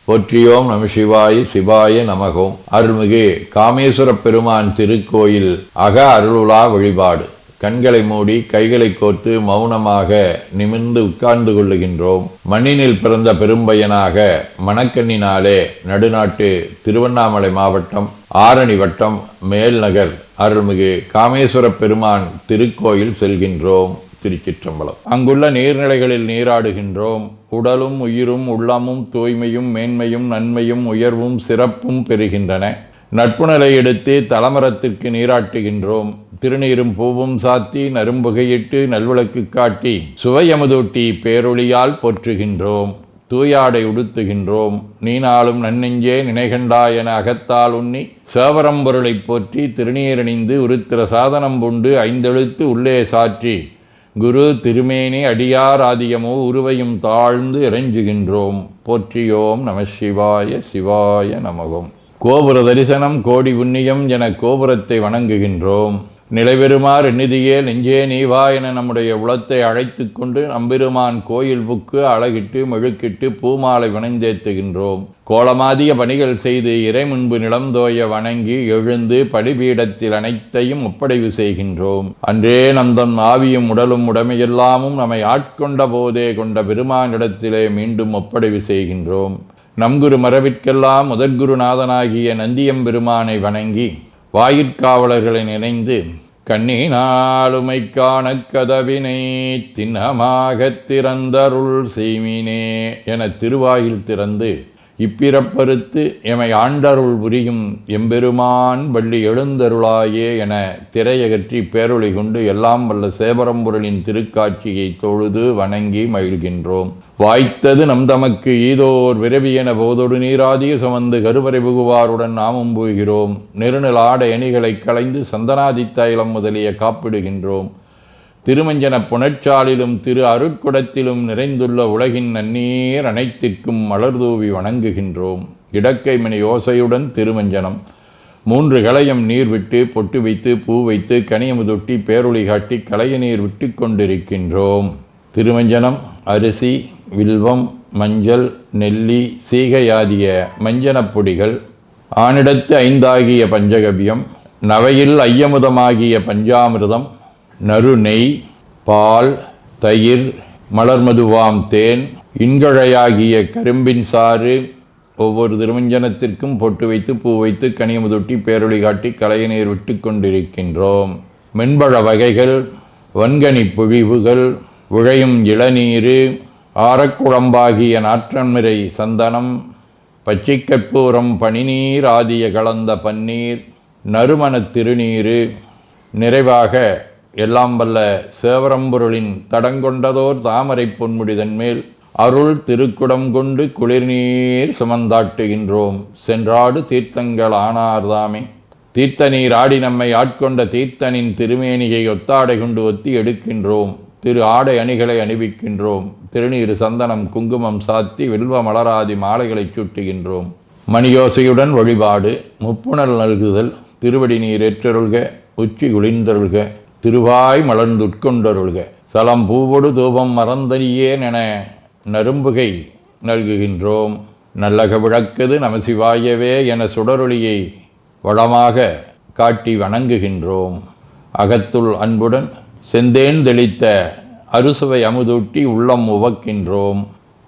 போற்றியோம் நம சிவாய சிவாய நமகோம். அருள்மிகு காமேஸ்வர பெருமான் திருக்கோயில் அக அருளுலா வழிபாடு. கண்களை மூடி கைகளை கோர்த்து மௌனமாக நிமிர்ந்து உட்கார்ந்து கொள்ளுகின்றோம். மண்ணினில் பிறந்த பெரும்பயனாக மணக்கண்ணினாலே நடுநாட்டு திருவண்ணாமலை மாவட்டம் ஆரணி வட்டம் மேல்நகர் அருள்மிகு காமேஸ்வர பெருமான் திருக்கோயில் செல்கின்றோம். திருச்சிற்றம்பலம். அங்குள்ள நீர்நிலைகளில் நீராடுகின்றோம். உடலும் உயிரும் உள்ளமும் தூய்மையும் மேன்மையும் நன்மையும் உயர்வும் சிறப்பும் பெறுகின்றன. நட்புணலை எடுத்து தலமரத்திற்கு நீராட்டுகின்றோம். திருநீரும் பூவும் சாத்தி நரும்புகையிட்டு நல்விளக்கு காட்டி சுவையமுதூட்டி பேரொளியால் போற்றுகின்றோம். தூயாடை உடுத்துகின்றோம். நீனாலும் நன்னெஞ்சே நினைகண்டா என அகத்தால் உண்ணி சேவரம்பொருளை போற்றி திருநீரணிந்து உருத்திர சாதனம் புண்டு ஐந்தெழுத்து உள்ளே சாற்றி குரு திருமேனி அடியார் ஆதியமோ உருவையும் தாழ்ந்து இறைஞ்சுகின்றோம். போற்றியோம் நம சிவாய சிவாய நமகம். கோபுர தரிசனம் கோடி புண்ணியம் என கோபுரத்தை வணங்குகின்றோம். நிலைபெறுமாறு நிதியே நெஞ்சே நீவா என நம்முடைய உளத்தை அழைத்து கொண்டு நம்பெருமான் கோயில் புக்கு அழகிட்டு மெழுக்கிட்டு பூமாலை வணந்தேத்துகின்றோம். கோலமாதிய பணிகள் செய்து இறை முன்பு நிலந்தோய வணங்கி எழுந்து படிபீடத்தில் அனைத்தையும் ஒப்படைவு செய்கின்றோம். அன்றே நந்தன் ஆவியும் உடலும் உடமையெல்லாமும் நம்மை ஆட்கொண்ட போதே கொண்ட பெருமானிடத்திலே மீண்டும் ஒப்படைவு செய்கின்றோம். நம்குரு மரபிற்கெல்லாம் முதற்குருநாதனாகிய நந்தியம்பெருமானை வணங்கி வாயிற்காவலர்களை நினைந்து கண்ணினாலுமை காண கதவினை திண்ணமாகத் திறந்தருள் செய்மினே என திருவாயில் திறந்து இப்பிறப்பறுத்து எமை ஆண்டருள் புரியும் எம்பெருமான் வள்ளி எழுந்தருளாயே என திரையகற்றி பேரொளி கொண்டு எல்லாம் வல்ல சேவரம்பொருளின் திருக்காட்சியை தொழுது வணங்கி மகிழ்கின்றோம். வாய்த்தது நம் தமக்கு ஈதோர் விரவியென போதொடு நீராதிய சுமந்து கருவறை புகுவாருடன் நாமும் போகிறோம். நெருநில ஆடை அணிகளை களைந்து சந்தனாதி தைலம் முதலிய காப்பிடுகின்றோம். திருமஞ்சன புனச்சாலிலும் திரு அருட்குடத்திலும் நிறைந்துள்ள உலகின் நன்னீர் அனைத்திற்கும் மலர்தூவி வணங்குகின்றோம். இடக்கை மணி ஓசையுடன் திருமஞ்சனம் 3 களையம் நீர் விட்டு பொட்டு வைத்து பூ வைத்து கனியமுதொட்டி பேரொளி காட்டி களைய நீர் விட்டு கொண்டிருக்கின்றோம். திருமஞ்சனம் அரிசி வில்வம் மஞ்சள் நெல்லி சீகையாதிய மஞ்சனப் பொடிகள், ஆனிடத்து 5 ஆகிய பஞ்சகவ்யம், நவையில் ஐயமுதமாகிய பஞ்சாமிர்தம், நறு நெய், பால், தயிர், மலர்மதுவாம் தேன், இன்கழையாகிய கரும்பின் சாறு, ஒவ்வொரு திருமஞ்சனத்திற்கும் பொட்டு வைத்து பூ வைத்து கனியமுதொட்டி பேரொளி காட்டி களைய நீர் விட்டு கொண்டிருக்கின்றோம். மென்பழ வகைகள், வன்கனி பொழிவுகள், உழையும் இளநீரு, ஆரக்குழம்பாகிய நாற்றன்மிரை சந்தனம், பச்சைக்கற்பூரம் பனிநீர் ஆதிய கலந்த பன்னீர், நறுமணத் திருநீரு, நிறைவாக எல்லாம் வல்ல சேவரம்பொருளின் தடங்கொண்டதோர் தாமரை பொன்முடிதன் மேல் அருள் திருக்குடம் கொண்டு குளிர்நீர் சுமந்தாட்டுகின்றோம். சென்றாடு தீர்த்தங்கள் ஆனார்தாமே. தீர்த்த நீர் ஆடி நம்மை ஆட்கொண்ட தீர்த்தனின் திருமேனியை ஒத்தாடை கொண்டு ஒத்தி எடுக்கின்றோம். திரு ஆடை அணிகளை அணிவிக்கின்றோம். திருநீர் சந்தனம் குங்குமம் சாத்தி வில்வ மலராதி மாலைகளை சூட்டுகின்றோம். மணியோசையுடன் வழிபாடு. முப்புணல் நல்குதல். திருவடி நீர் ஏற்றருள்க. உச்சி குளிர்ந்தருள்க. திருவாய் மலர்ந்துட்கொண்டருள்க. சலம் பூவொடு தூபம் மறந்தறியேன் என நரும்புகை நல்குகின்றோம். நல்லக விளக்குது நமசிவாயவே என சுடரொளியை வளமாக காட்டி வணங்குகின்றோம். அகத்துள் அன்புடன் செந்தேன் தெளித்த அறுசுவை அமுதூட்டி உள்ளம் உவக்கின்றோம்.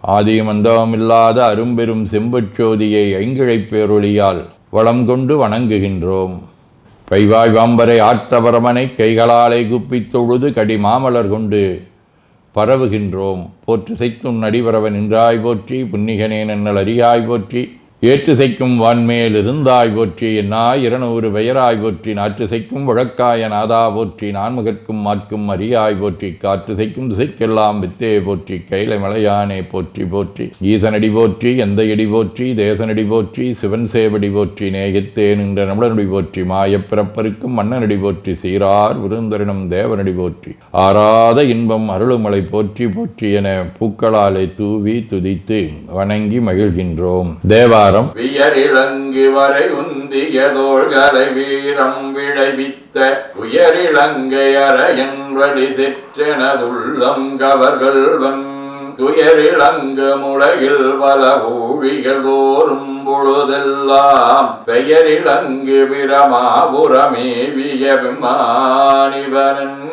ஆதியும் அந்தமில்லாத அரும்பெரும் செம்பச்சோதியை ஐங்கிழைப் பேரொளியால் வளம் கொண்டு வணங்குகின்றோம். கைவாய் வாம்பரை ஆற்றவரமனை கைகளாலை குப்பித் தொழுது கடி மாமலர் கொண்டு பரவுகின்றோம். போற்று செய்தும் நடிவரவன் நின்றாய் போற்றி. புன்னிகனே நன்னல் அறியாய் போற்றி. ஏற்று செய்க்கும் வான்மேல் இருந்தாய் போற்றி. என்னாய் 200 பெயராய் போற்றி. நாற்று செய்க்கும் வழக்காய நாதா போற்றி. நான்முகற்கும் மாற்கும் அறியாய் போற்றி. காற்று செய்க்கும் திசைக்கெல்லாம் வித்தே போற்றி. கைலை மலையானே போற்றி போற்றி. ஈசனடி போற்றி. எந்த எடி போற்றி. தேசனடி போற்றி. சிவன் சேவடி போற்றி. நேயத்தே நின்ற நம்மளனடி போற்றி. மாயப்பிறப்பருக்கும் மன்னனடி போற்றி. சீரார் விருந்தரினும் தேவனடி போற்றி. ஆராத இன்பம் அருளுமலை போற்றி போற்றி என பூக்களாலை தூவி துதித்து வணங்கி மகிழ்கின்றோம். தேவா வியரிழங்கு வரை உந்திய தோள்களை வீரம் விளைவித்த உயரிழங்கை அறையன் வழி செற்றெனதுள்ளம் கவர்கள்வன் துயரிழங்கு முளையில் பல ஊழிகள் தோறும் பொழுதெல்லாம் பெயரிழங்கு பிரமாபுரமேவிய விமானிவனன்றே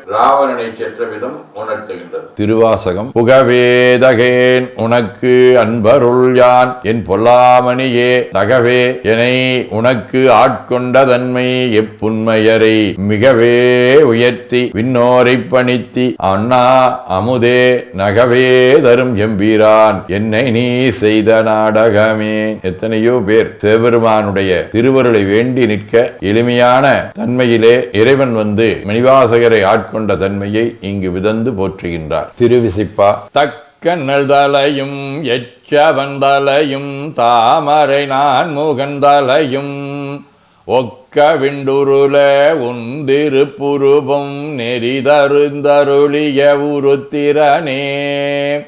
ராவணனை சென்ற விதம் உணர்த்துகின்றது. திருவாசகம். புகவேதகேன் உனக்கு அன்பருள் யான் என் பொல்லாமணியே தகவே எனை உனக்கு ஆட்கொண்ட தன்மை எப்புண்மையரை மிகவே உயர்த்தி விண்ணோரை பணித்தி அண்ணா அமுதே நகவே தரும் எம்பீரான் என்னை நீ செய்த நாடகமே. எத்தனையோ பேர் சிவபெருமானுடைய திருவருளை வேண்டி நிற்க எளிமையான தன்மையிலே இறைவன் வந்து மணிவாசகரை ஆட்கொண்ட தன்மையை இங்கு விதந்து போற்றுகின்றார். திருவிசிப்பா. தக்கண்ணல் தலையும் எச்சவந்தலையும் தாமரை நான் முகந்தலையும் ஒக்க விண்டுருள உந்திருப்புருபம் நெறிதருந்தருளிய உருத்திரனே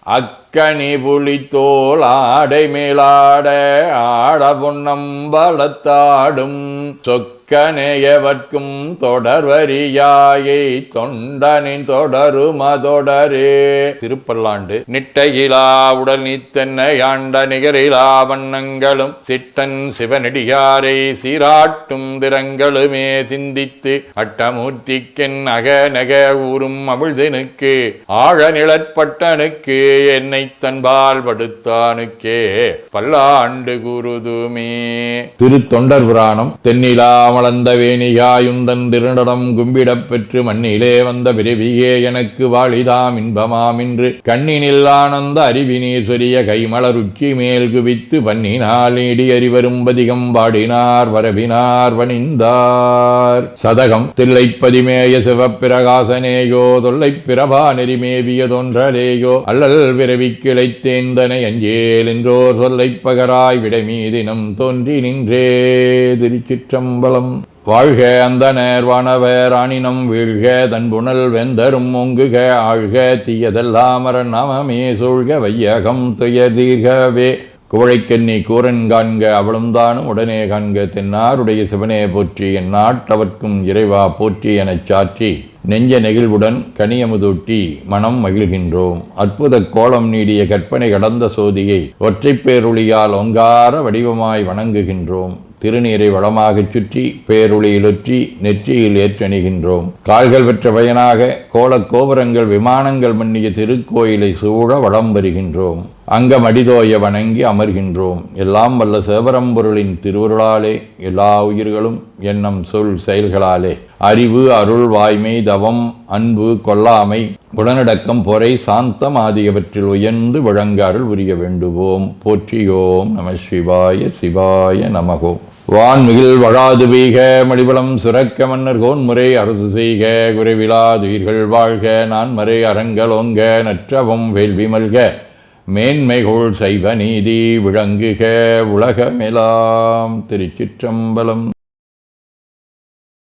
அக்கணி புலித்தோல் ஆடை மேலாட ஆட பொன்னம்பலத்தாடும் சொக்கனேயவர்க்கும் தொடர்வரியாயை தொண்டனின் தொடருமதொடரே. திருப்பல்லாண்டு. நிட்டையிலா உடல் நீத்தென்னை ஆண்ட நிகரிலா வண்ணங்களும் சிட்டன் சிவனடியாரை சீராட்டும் திறங்களுமே சிந்தித்து அட்டமூர்த்திக்கென் அக நக ஊரும் அமிழ்தனுக்கு ஆழ நிழற்பட்டனுக்கு என்னை தன்பால் படுத்தானுக்கே பல்லாண்டு குருதுமே. திருத்தொண்டர் புராணம். தென்னிலா மலர்ந்த வேணியாயுந்தன் திருநடம் கும்பிடப் பெற்று மண்ணிலே வந்த பிறவியே எனக்கு வாழிதாம் இன்பமாம் என்று கண்ணினில் ஆனந்த அறிவினீஸ்வரிய கைமலருச்சி மேல் குவித்து பன்னினால் நீடி அறிவரும் பதிகம் பாடினார் வரவினார் வணிந்தார். சதகம். தில்லைப்பதிமேய சிவப்பிரகாசனேயோ தொல்லைப் பிரபா நெறிமேவிய தோன்றலேயோ அல்லல் பிறவி கிளைத்தேந்தனை அஞ்சேல் என்றோர் சொல்லைப் பகராய் விடைமீதினம் தோன்றி நின்றே. திருச்சிற்றம்பலம். வாழ்க அந்தனர் வானவர் ஆணினம் வீழ்க தன்புணல் வெந்தரும் ஒங்குக ஆழ்க தீயதெல்லாம் நாமமே சூழ்க வையகம் துயதீர்கவே. குவழைக்கண்ணி கூரன் காண்க அவளும் தானும் உடனே காண்க தென்னாருடைய சிவனே போற்றி என் நாட்டவர்க்கும் இறைவா போற்றி எனச் சாற்றி நெஞ்ச நெகிழ்வுடன் கனியமுதூட்டி மனம் மகிழ்கின்றோம். அற்புத கோலம் நீடிய கற்பனை கடந்த சோதியை ஒற்றைப் பேருளியால் ஒங்கார வடிவமாய் வணங்குகின்றோம். திருநீரை வளமாகச் சுற்றி பேருளியிலொற்றி நெற்றியில் ஏற்றணிகின்றோம். கால்கள் பெற்ற பயனாக கோலக் கோபுரங்கள் விமானங்கள் மன்னிய திருக்கோயிலை சூழ வளம் வருகின்றோம். அங்கம் அடிதோய வணங்கி அமர்கின்றோம். எல்லாம் வல்ல சிவபரம்பொருளின் திருவருளாலே எல்லா உயிர்களும் எண்ணம் சொல் செயல்களாலே அறிவு அருள் வாய்மை தவம் அன்பு கொல்லாமை உடனடக்கம் பொறை சாந்தம் ஆகியவற்றில் உயர்ந்து விளங்க அருள் புரிய வேண்டுவோம். போற்றியோம் நம சிவாய சிவாய நமகோம். வான்மிகில் வழாது வீக மடிவளம் சுரக்க மன்னர் கோன்முறை அரசு செய்க குறைவிலாதுயிர்கள் வாழ்க நான்மறை அறங்கலோங்க நற்றவம் வேள்வி மல்க மேன்மைகோள் சைவ நீதி விளங்குக உலகமெலாம். திருச்சிற்றம்பலம்.